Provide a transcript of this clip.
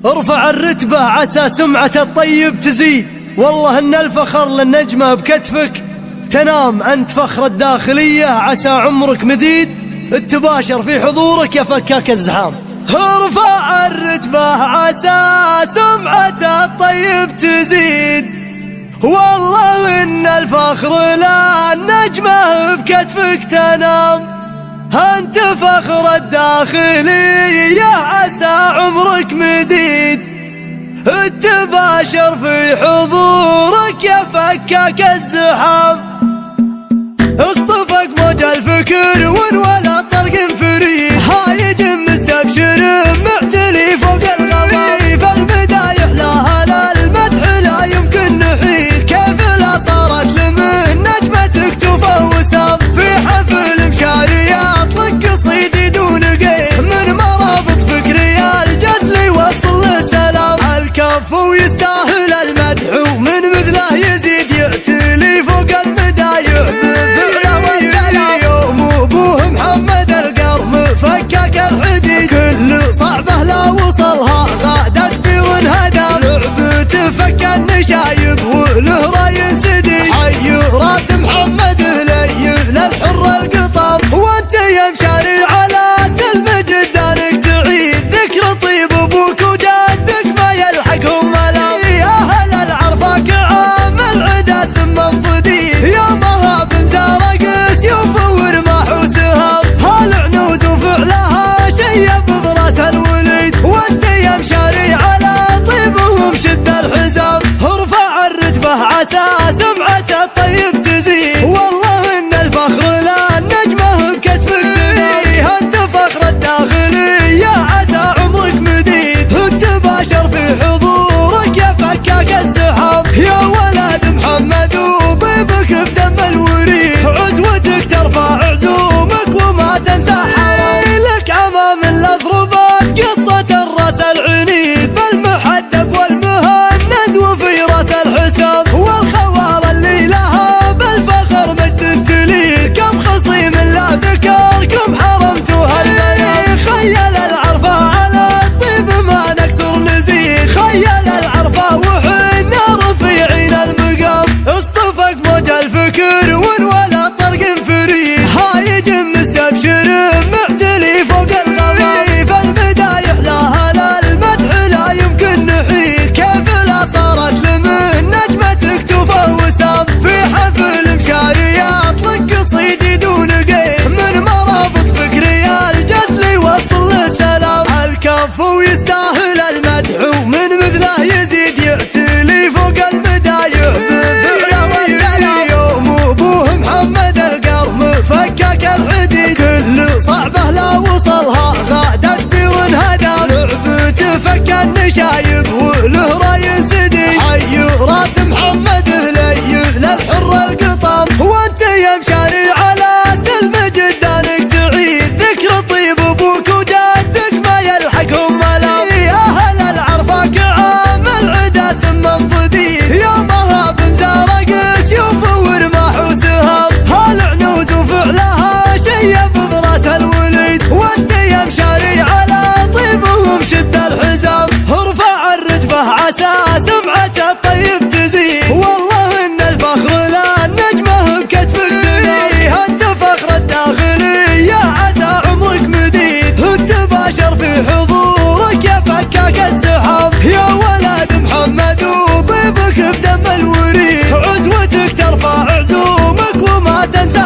ارفع الرتبة عسى سمعة الطيب تزيد، والله ان الفخر للنجمة بكتفك تنام. انت فخر الداخلية عسى عمرك مديد، التباشر في حضورك يا فكاك الزحام. ارفع الرتبة عسى سمعة الطيب تزيد، والله ان الفخر للنجمة بكتفك تنام. أنت فخر الداخلية عسى عمرك مديد، التباشر في حضورك يا فكاك الزحام. اصطفك موج الفكر ولا طرق فريد، هايج مستبشر معتلي فوق الغوايب. المدايح لها للمدح لا يمكن نحيد، كيف لا صارت لمن نجمتك تفى وسام. في حفل مشاري اطلق قصيدي دون قيد، من مرابط فكري الجزل يوصل للسلام. الكفو يستاهل المدح ومن مثله يزيد، يعتلي فوق المدايح بفعله يوم ابوه محمد القرم فكاك الحديد. كل صعبه لا وصلها غادت بوانهدم، لعبته فك النشايب وله راي سديد. حي راس محمد لي للحر القطام، وانت يا مشاري على سلم جدانك تعيد. ذكر طيب ابوك وجدك ما يلحقهم ملام، يا اهل العرفاك عام العدا سم الضديد. يا مهاب مزارق سيوف ورماح وسهام، هالعنوز وفعلها شيب براس الوليد. وانت يا مشاري على طيبهم شد الحزام، ارفع الرتبة عسى سمعة الطيب تزيد، والله ان الفخر للنجمة بكتفك تنام. انت فخر الداخلية عسى عمرك مديد، التباشر في حضورك يا فكاك الزحام. يا ولد محمد وطيبك بدم الوريد، عزوتك ترفع عزومك وما تنسى حرام. لك امام الاضربات قصة الراس العنيد، بالمحدب والمهند وفي راس الحسام. والخوار اللي لها بالفخر مجد تليد، كم خصيم لا ذكركم حرمتوها المنام. خيل العرفة على الطيب ما نكسر نزيد، خيل العرفة وحنا رفيعين المقام. اصطفك موج الفكر ولا طرق فريد، هايج مستبشر معتلي فوق الغوايب. المدايح لها للمدح لا يمكن نحيد، كيف لا صارت لمن نجمتك تفى وسام. في حفل مشاري اطلق قصيدي دون قيد، من مرابط فكري الجزل يوصل للسلام. الكفو يستاهل المدح ومن مثله يزيد، يعتلي فوق المدايح بفعله يوم ابوه محمد القرم فكاك الحديد. كل صعبه لا وصلها غادت بوانهدم، لعبته فك النشايب وله راي سديد. حي راس محمد لي للحر القطام، وانت يا مشاري على سلم جدانك تعيد. ذكر طيب ابوك وجدك ما يلحقهم ملام، يا اهل العرفاك عام العدا سم الضديد. يا مهاب مزارق سيوف ورماح وسهام، هالعنوز وفعلها شيب براس الوليد. وانت يا مشاري على طيبهم شد الحزام، ارفع الرتبة عسى سمعة الطيب تزيد، والله ان الفخر للنجمة بكتفك تنام. انت فخر الداخلية عسى عمرك مديد، التباشر في حضورك يا فكاك الزحام. يا ولد محمد وطيبك بدم الوريد، عزوتك ترفع عزومك وما تنسى